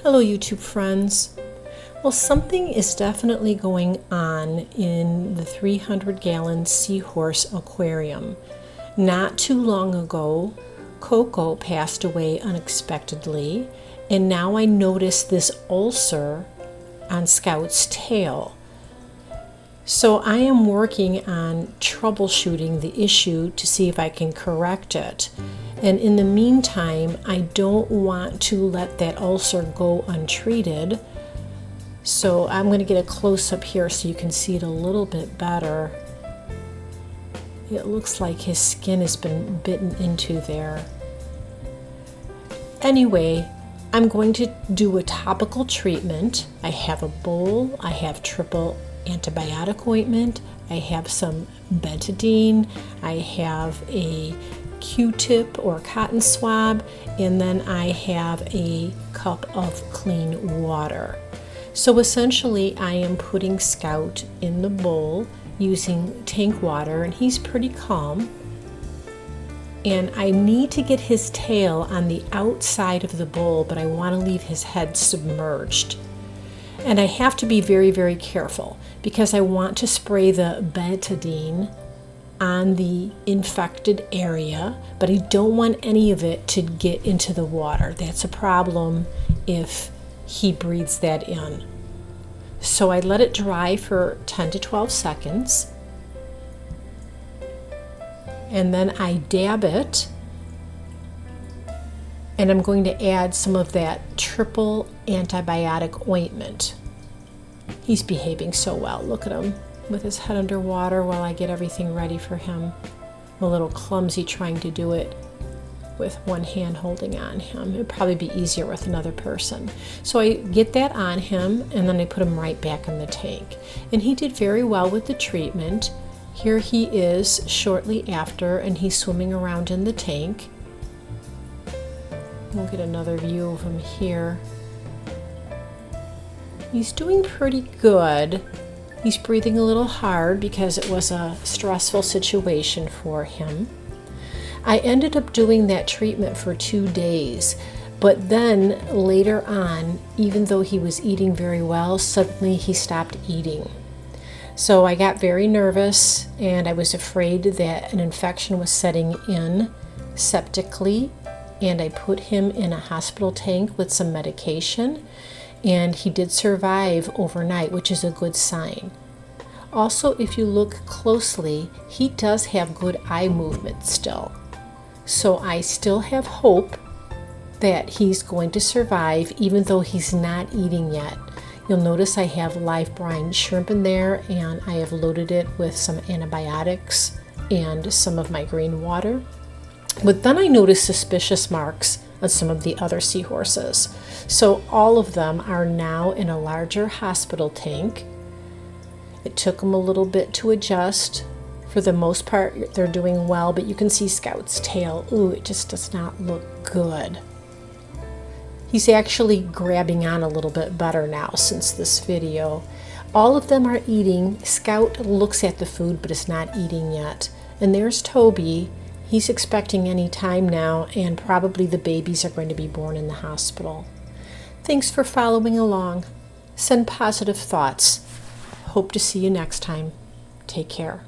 Hello YouTube friends. Well, something is definitely going on in the 300-gallon Seahorse aquarium. Not too long ago, Coco passed away unexpectedly, and now I notice this ulcer on Scout's tail. So I am working on troubleshooting the issue to see if I can correct it. And in the meantime, I don't want to let that ulcer go untreated. So I'm going to get a close-up here so you can see it a little bit better. It looks like his skin has been bitten into there. Anyway, I'm going to do a topical treatment. I have a bowl, I have triple antibiotic ointment, I have some betadine, I have a Q-tip or cotton swab, and then I have a cup of clean water. So essentially I am putting Scout in the bowl using tank water, and he's pretty calm. And I need to get his tail on the outside of the bowl, but I want to leave his head submerged. And I have to be very, very careful because I want to spray the betadine on the infected area, but I don't want any of it to get into the water. That's a problem if he breathes that in. So I let it dry for 10 to 12 seconds, and then I dab it, and I'm going to add some of that triple antibiotic ointment. He's behaving so well. Look at him with his head underwater while I get everything ready for him. I'm a little clumsy trying to do it with one hand holding on him. It'd probably be easier with another person. So I get that on him, and then I put him right back in the tank. And he did very well with the treatment. Here he is shortly after, and he's swimming around in the tank. We'll get another view of him here. He's doing pretty good. He's breathing a little hard because it was a stressful situation for him. I ended up doing that treatment for 2 days, but then later on, even though he was eating very well, suddenly he stopped eating. So I got very nervous, and I was afraid that an infection was setting in septically, and I put him in a hospital tank with some medication, and he did survive overnight, which is a good sign. Also, if you look closely, he does have good eye movement still. So I still have hope that he's going to survive even though he's not eating yet. You'll notice I have live brine shrimp in there, and I have loaded it with some antibiotics and some of my green water. But then I noticed suspicious marks on some of the other seahorses. So all of them are now in a larger hospital tank. It took them a little bit to adjust. For the most part, they're doing well, but you can see Scout's tail. Ooh, it just does not look good. He's actually grabbing on a little bit better now since this video. All of them are eating. Scout looks at the food, but is not eating yet. And there's Toby. He's expecting any time now, and probably the babies are going to be born in the hospital. Thanks for following along. Send positive thoughts. Hope to see you next time. Take care.